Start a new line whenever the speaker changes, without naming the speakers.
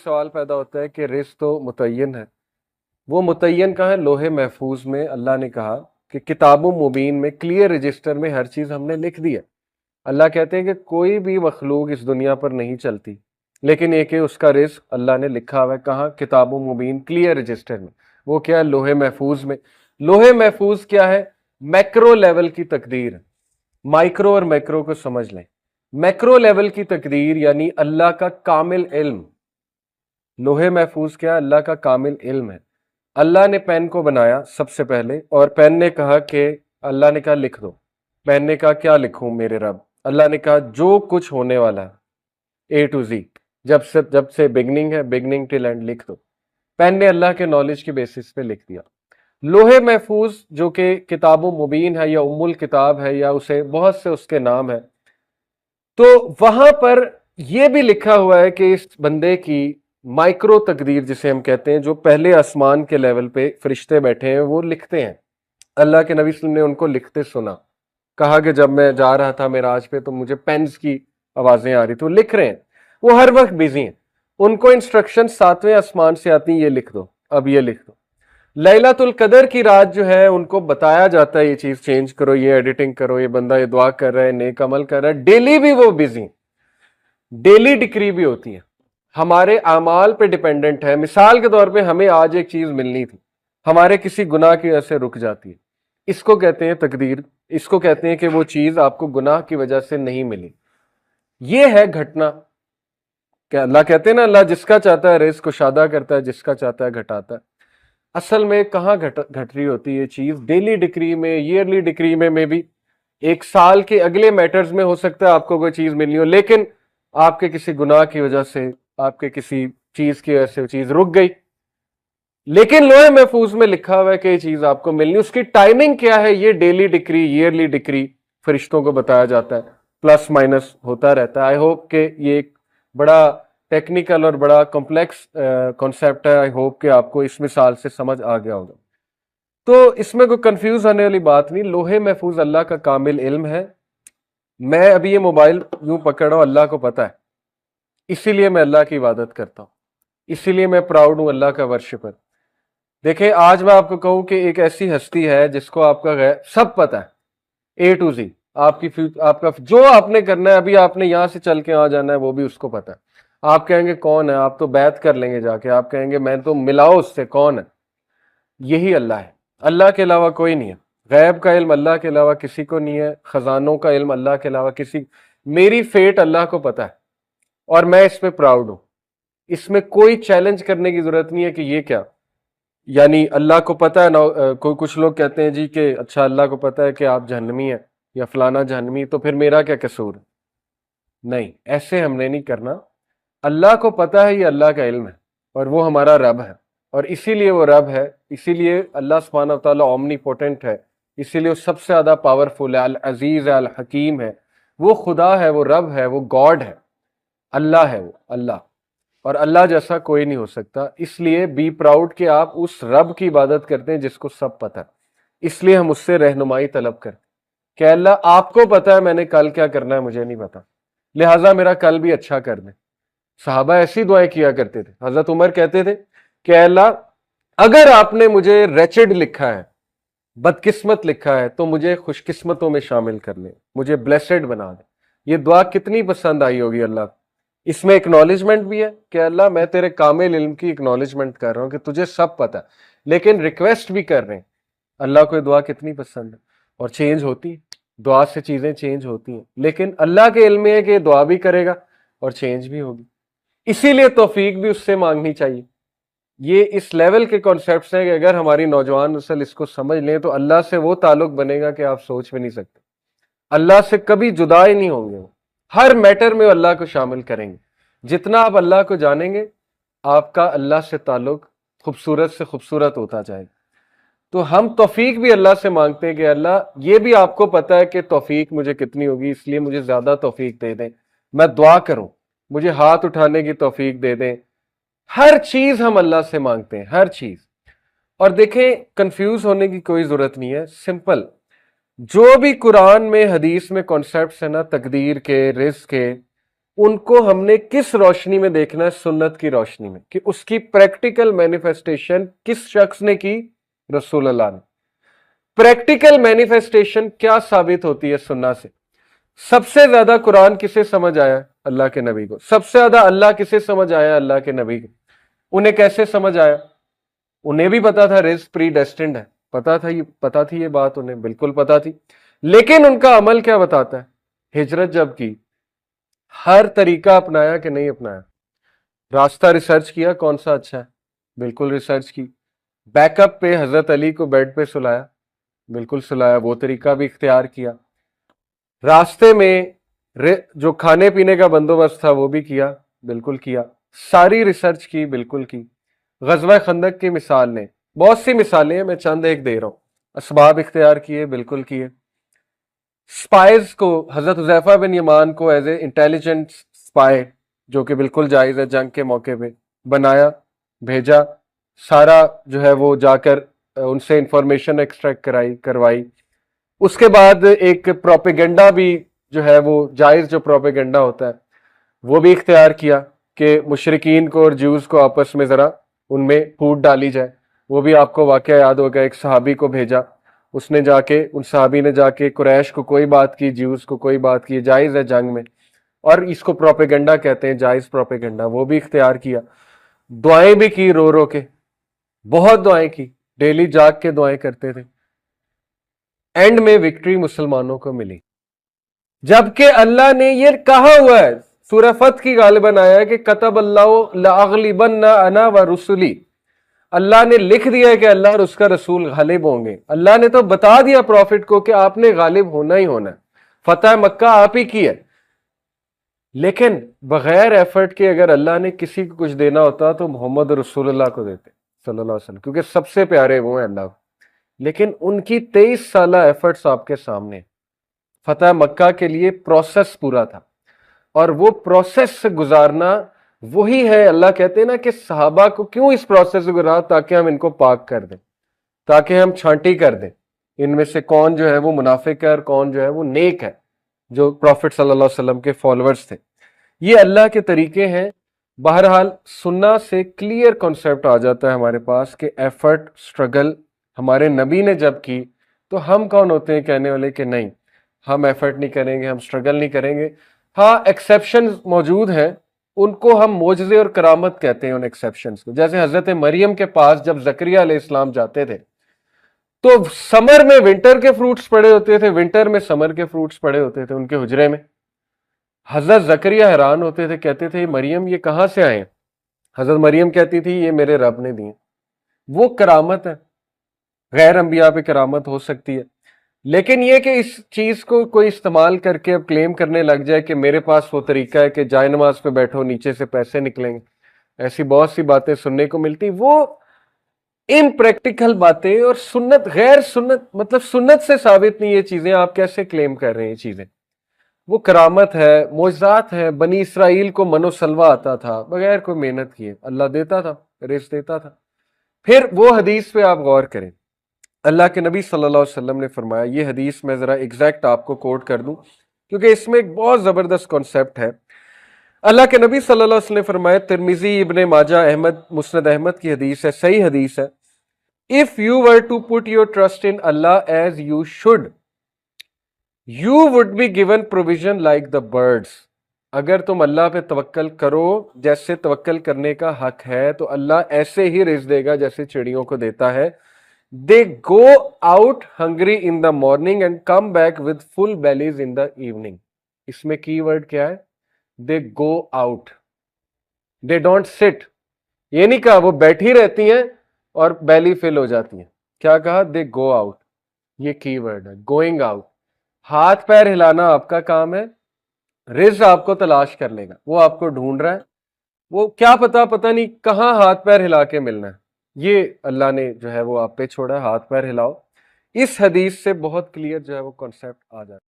سوال پیدا ہوتا ہے کہ رزق تو متعین ہے، وہ متعین کہاں ہے؟ لوح محفوظ میں اللہ نے کہا کہ کتاب مبین میں کلیئر رجسٹر میں ہر چیز ہم نے لکھ دی ہے۔ اللہ کہتے ہیں کہ کوئی بھی مخلوق اس دنیا پر نہیں چلتی، لیکن ایک کہ اس کا رزق اللہ نے لکھا ہوا ہے۔ کہاں؟ کتاب مبین کلیئر رجسٹر میں۔ وہ کیا ہے؟ لوح محفوظ میں۔ لوح محفوظ کیا ہے؟ میکرو لیول کی تقدیر۔ مائکرو اور میکرو کو سمجھ لیں۔ میکرو لیول کی تقدیر یعنی اللہ کا کامل علم۔ لوح محفوظ کیا؟ اللہ کا کامل علم ہے۔ اللہ نے پین کو بنایا سب سے پہلے، اور پین نے کہا کہ اللہ نے کہا لکھ دو۔ پین نے کہا کیا لکھوں میرے رب؟ اللہ نے کہا جو کچھ ہونے والا ہے اے ٹو زی، جب سے بگننگ ہے، بگننگ ٹل اینڈ لکھ دو۔ پین نے اللہ کے نالج کے بیسس پہ لکھ دیا۔ لوح محفوظ جو کہ کتاب مبین ہے یا ام الکتاب ہے یا اسے بہت سے اس کے نام ہے، تو وہاں پر یہ بھی لکھا ہوا ہے کہ اس بندے کی مائکرو تقدیر جسے ہم کہتے ہیں، جو پہلے آسمان کے لیول پہ فرشتے بیٹھے ہیں وہ لکھتے ہیں۔ اللہ کے نبی صلی اللہ علیہ وسلم نے ان کو لکھتے سنا، کہا کہ جب میں جا رہا تھا معراج پہ تو مجھے پینز کی آوازیں آ رہی تھی، وہ لکھ رہے ہیں، وہ ہر وقت بیزی ہیں۔ ان کو انسٹرکشن 7ویں آسمان سے آتی ہیں، یہ لکھ دو، اب یہ لکھ دو۔ لیلۃ القدر کی رات جو ہے ان کو بتایا جاتا ہے یہ چیز چینج کرو، یہ ایڈیٹنگ کرو، یہ بندہ یہ دعا کر رہا ہے، نیک عمل کر رہا ہے، ڈیلی بھی وہ بیزی ہیں، ڈیلی ڈکری بھی ہوتی ہے، ہمارے اعمال پہ ڈیپینڈنٹ ہے۔ مثال کے طور پہ ہمیں آج ایک چیز ملنی تھی، ہمارے کسی گناہ کی وجہ سے رک جاتی ہے، اس کو کہتے ہیں تقدیر، اس کو کہتے ہیں کہ وہ چیز آپ کو گناہ کی وجہ سے نہیں ملی۔ یہ ہے گھٹنا کہ اللہ کہتے ہیں نا، اللہ جس کا چاہتا ہے رزق کشادہ کرتا ہے، جس کا چاہتا ہے گھٹاتا ہے۔ اصل میں کہاں گھٹ رہی ہوتی ہے یہ چیز؟ ڈیلی ڈکری میں، ایئرلی ڈکری میں بھی ایک سال کے اگلے میٹرز میں ہو سکتا ہے آپ کو کوئی چیز ملنی ہو، لیکن آپ کے کسی گناہ کی وجہ سے، آپ کے کسی چیز کی وجہ سے وہ چیز رک گئی، لیکن لوح محفوظ میں لکھا ہوا ہے کہ یہ چیز آپ کو ملنی۔ اس کی ٹائمنگ کیا ہے؟ یہ ڈیلی ڈکری، ایئرلی ڈکری فرشتوں کو بتایا جاتا ہے، پلس مائنس ہوتا رہتا ہے۔ آئی ہوپ کہ یہ ایک بڑا ٹیکنیکل اور بڑا کمپلیکس کانسیپٹ ہے، آئی ہوپ کہ آپ کو اس مثال سے سمجھ آ گیا ہوگا۔ تو اس میں کوئی کنفیوز ہونے والی بات نہیں، لوح محفوظ اللہ کا کامل علم ہے۔ میں ابھی یہ موبائل یوں پکڑ رہا ہوں، اللہ کو پتہ ہے، اسی لیے میں اللہ کی عبادت کرتا ہوں، اسی لیے میں پراؤڈ ہوں اللہ کا ورشپر۔ دیکھیں آج میں آپ کو کہوں کہ ایک ایسی ہستی ہے جس کو آپ کا سب پتہ ہے، اے ٹو زی، آپ کا جو آپ نے کرنا ہے، ابھی آپ نے یہاں سے چل کے آ جانا ہے، وہ بھی اس کو پتہ ہے۔ آپ کہیں گے کون ہے؟ آپ تو بیعت کر لیں گے جا کے، آپ کہیں گے میں تو ملاؤ اس سے، کون ہے؟ یہی اللہ ہے، اللہ کے علاوہ کوئی نہیں ہے۔ غیب کا علم اللہ کے علاوہ کسی کو نہیں ہے، خزانوں کا علم اللہ کے علاوہ میری فیٹ اللہ کو پتہ ہے، اور میں اس پہ پراؤڈ ہوں۔ اس میں کوئی چیلنج کرنے کی ضرورت نہیں ہے کہ یہ کیا، یعنی اللہ کو پتہ ہے نا، کچھ لوگ کہتے ہیں جی کہ اچھا اللہ کو پتہ ہے کہ آپ جہنمی ہیں یا فلانا جہنمی، تو پھر میرا کیا قصور ہے؟ نہیں، ایسے ہم نے نہیں کرنا۔ اللہ کو پتہ ہے، یہ اللہ کا علم ہے، اور وہ ہمارا رب ہے، اور اسی لیے وہ رب ہے، اسی لیے اللہ سبحانہ و تعالیٰ اومنی پوٹنٹ ہے، اسی لیے وہ سب سے زیادہ پاورفل ہے، العزیز ہے، الحکیم ہے، وہ خدا ہے، وہ رب ہے، وہ گاڈ ہے، اللہ ہے وہ اللہ، اور اللہ جیسا کوئی نہیں ہو سکتا۔ اس لیے بی پراؤڈ کہ آپ اس رب کی عبادت کرتے ہیں جس کو سب پتہ ہے۔ اس لیے ہم اس سے رہنمائی طلب کرتے ہیں کہ اللہ آپ کو پتہ ہے میں نے کل کیا کرنا ہے، مجھے نہیں پتا، لہٰذا میرا کل بھی اچھا کر دیں۔ صحابہ ایسی دعائیں کیا کرتے تھے۔ حضرت عمر کہتے تھے کہ اللہ اگر آپ نے مجھے ریچڈ لکھا ہے، بدقسمت لکھا ہے، تو مجھے خوش قسمتوں میں شامل کر لیں، مجھے بلیسڈ بنا دیں۔ یہ دعا کتنی پسند آئی ہوگی اللہ کو۔ اس میں اکنالجمنٹ بھی ہے کہ اللہ میں تیرے کامل علم کی اکنالجمنٹ کر رہا ہوں کہ تجھے سب پتہ ہے، لیکن ریکویسٹ بھی کر رہے ہیں۔ اللہ کو یہ دعا کتنی پسند ہے، اور چینج ہوتی ہے، دعا سے چیزیں چینج ہوتی ہیں، لیکن اللہ کے علم میں ہے کہ یہ دعا بھی کرے گا اور چینج بھی ہوگی، اسی لیے توفیق بھی اس سے مانگنی چاہیے۔ یہ اس لیول کے کانسیپٹس ہیں کہ اگر ہماری نوجوان نسل اس کو سمجھ لیں تو اللہ سے وہ تعلق بنے گا کہ آپ سوچ بھی نہیں سکتے۔ اللہ سے کبھی جدا ہی نہیں ہوں گے، ہر میٹر میں اللہ کو شامل کریں گے۔ جتنا آپ اللہ کو جانیں گے، آپ کا اللہ سے تعلق خوبصورت سے خوبصورت ہوتا جائے گا۔ تو ہم توفیق بھی اللہ سے مانگتے ہیں کہ اللہ یہ بھی آپ کو پتہ ہے کہ توفیق مجھے کتنی ہوگی، اس لیے مجھے زیادہ توفیق دے دیں، میں دعا کروں، مجھے ہاتھ اٹھانے کی توفیق دے دیں۔ ہر چیز ہم اللہ سے مانگتے ہیں، ہر چیز۔ اور دیکھیں کنفیوز ہونے کی کوئی ضرورت نہیں ہے، سمپل۔ جو بھی قرآن میں، حدیث میں کانسیپٹس ہیں نا، تقدیر کے، رزق کے، ان کو ہم نے کس روشنی میں دیکھنا ہے؟ سنت کی روشنی میں، کہ اس کی پریکٹیکل مینیفیسٹیشن کس شخص نے کی؟ رسول اللہ نے۔ پریکٹیکل مینیفیسٹیشن کیا ثابت ہوتی ہے سنت سے؟ سب سے زیادہ قرآن کسے سمجھ آیا؟ اللہ کے نبی کو۔ سب سے زیادہ اللہ کسے سمجھ آیا؟ اللہ کے نبی کو۔ انہیں کیسے سمجھ آیا؟ انہیں بھی پتا تھا رزق پری ڈیسٹنڈ ہے، پتا تھی یہ بات، انہیں بالکل پتا تھی، لیکن ان کا عمل کیا بتاتا ہے؟ ہجرت جب کی، ہر طریقہ اپنایا کہ نہیں اپنایا؟ راستہ ریسرچ کیا کون سا اچھا ہے؟ بالکل ریسرچ کی۔ بیک اپ پہ حضرت علی کو بیڈ پہ سلایا، بالکل سلایا، وہ طریقہ بھی اختیار کیا۔ راستے میں جو کھانے پینے کا بندوبست تھا وہ بھی کیا، بالکل کیا۔ ساری ریسرچ کی، بالکل کی۔ غزوہ خندق کی مثال نے، بہت سی مثالیں ہیں، میں چند ایک دے رہا ہوں۔ اسباب اختیار کیے، بالکل کیے۔ سپائز کو، حضرت حذیفہ بن یمان کو ایز اے انٹیلیجنٹ سپائے، جو کہ بالکل جائز ہے، جنگ کے موقع پہ بنایا، بھیجا، سارا جو ہے وہ جا کر ان سے انفارمیشن ایکسٹریکٹ کروائی۔ اس کے بعد ایک پروپیگنڈا بھی جو ہے وہ جائز، جو پروپیگنڈا ہوتا ہے وہ بھی اختیار کیا، کہ مشرکین کو اور جیوز کو آپس میں ذرا ان میں پھوٹ ڈالی جائے۔ وہ بھی آپ کو واقعہ یاد ہوگا، ایک صحابی کو بھیجا، اس نے جا کے، ان صحابی نے جا کے قریش کو کوئی بات کی، جیوز کو کوئی بات کی، جائز ہے جنگ میں، اور اس کو پروپیگنڈا کہتے ہیں، جائز پروپیگنڈا، وہ بھی اختیار کیا۔ دعائیں بھی کی رو رو کے، بہت دعائیں کی، ڈیلی جاگ کے دعائیں کرتے تھے۔ اینڈ میں وکٹری مسلمانوں کو ملی، جبکہ اللہ نے یہ کہا ہوا ہے، سورہ فتح کی غالباً آیا ہے کہ کتب اللہ لأغلبن انا ورسلی، اللہ نے لکھ دیا ہے کہ اللہ اور اس کا رسول غالب ہوں گے۔ اللہ نے تو بتا دیا پروفٹ کو کہ آپ نے غالب ہونا ہی ہونا ہے، فتح مکہ آپ ہی کی ہے۔ لیکن بغیر ایفرٹ کے اگر اللہ نے کسی کو کچھ دینا ہوتا تو محمد رسول اللہ کو دیتے صلی اللہ علیہ وسلم، کیونکہ سب سے پیارے وہ ہیں اللہ کو۔ لیکن ان کی 23 سالہ ایفرٹس آپ کے سامنے، فتح مکہ کے لیے پروسیس پورا تھا، اور وہ پروسیس سے گزارنا وہی ہے۔ اللہ کہتے ہیں نا کہ صحابہ کو کیوں اس پروسیس سے گزارا؟ تاکہ ہم ان کو پاک کر دیں، تاکہ ہم چھانٹی کر دیں ان میں سے کون جو ہے وہ منافق ہے اور کون جو ہے وہ نیک ہے، جو پروفٹ صلی اللہ علیہ وسلم کے فالوورز تھے۔ یہ اللہ کے طریقے ہیں۔ بہرحال سننا سے کلیئر کنسیپٹ آ جاتا ہے ہمارے پاس کہ ایفرٹ، سٹرگل ہمارے نبی نے جب کی، تو ہم کون ہوتے ہیں کہنے والے کہ نہیں ہم ایفرٹ نہیں کریں گے، ہم سٹرگل نہیں کریں گے؟ ہاں ایکسیپشنز موجود ہیں، ان کو ہم معجزے اور کرامت کہتے ہیں، ان ایکسیپشنز کو۔ جیسے حضرت مریم کے پاس جب زکریا علیہ السلام جاتے تھے تو سمر میں ونٹر کے فروٹس پڑے ہوتے تھے، ونٹر میں سمر کے فروٹس پڑے ہوتے تھے ان کے حجرے میں۔ حضرت زکریا حیران ہوتے تھے، کہتے تھے مریم یہ کہاں سے آئے ہیں؟ حضرت مریم کہتی تھی یہ میرے رب نے دیے۔ وہ کرامت ہے، غیر انبیاء پہ کرامت ہو سکتی ہے، لیکن یہ کہ اس چیز کو کوئی استعمال کر کے اب کلیم کرنے لگ جائے کہ میرے پاس وہ طریقہ ہے کہ جائے نماز پہ بیٹھو نیچے سے پیسے نکلیں گے، ایسی بہت سی باتیں سننے کو ملتی، وہ امپریکٹیکل باتیں، اور سنت غیر سنت، مطلب سنت سے ثابت نہیں یہ چیزیں، آپ کیسے کلیم کر رہے ہیں یہ چیزیں؟ وہ کرامت ہے، معجزات ہے۔ بنی اسرائیل کو من و سلوہ آتا تھا بغیر کوئی محنت کیے، اللہ دیتا تھا، رزق دیتا تھا۔ پھر وہ حدیث پہ آپ غور کریں، اللہ کے نبی صلی اللہ علیہ وسلم نے فرمایا، یہ حدیث میں ذرا ایگزیکٹ آپ کو کوٹ کر دوں کیونکہ اس میں ایک بہت زبردست کانسیپٹ ہے۔ اللہ کے نبی صلی اللہ علیہ وسلم نے فرمایا، ترمذی، ابن ماجہ، احمد، مسند احمد کی حدیث ہے، صحیح حدیث ہے، if you were to put your trust in Allah as you should, you would be given provision like the birds۔ اگر تم اللہ پہ توکل کرو جیسے توکل کرنے کا حق ہے تو اللہ ایسے ہی رزق دے گا جیسے چڑیوں کو دیتا ہے۔ They go out hungry in the morning and come back with full bellies in the evening۔ اس میں کی ورڈ کیا ہے؟ They go out, they don't sit۔ یہ نہیں کہا وہ بیٹھی رہتی ہیں اور بیلی فل ہو جاتی ہیں، کیا کہا؟ They go out۔ یہ کی ورڈ ہے، going out۔ ہاتھ پیر ہلانا آپ کا کام ہے، رزق آپ کو تلاش کر لے گا، وہ آپ کو ڈھونڈ رہا ہے، وہ کیا پتہ نہیں کہاں ہاتھ پیر ہلا کے ملنا ہے، یہ اللہ نے جو ہے وہ آپ پہ چھوڑا ہے، ہاتھ پیر ہلاؤ۔ اس حدیث سے بہت کلیئر جو ہے وہ کانسیپٹ آ جاتا ہے۔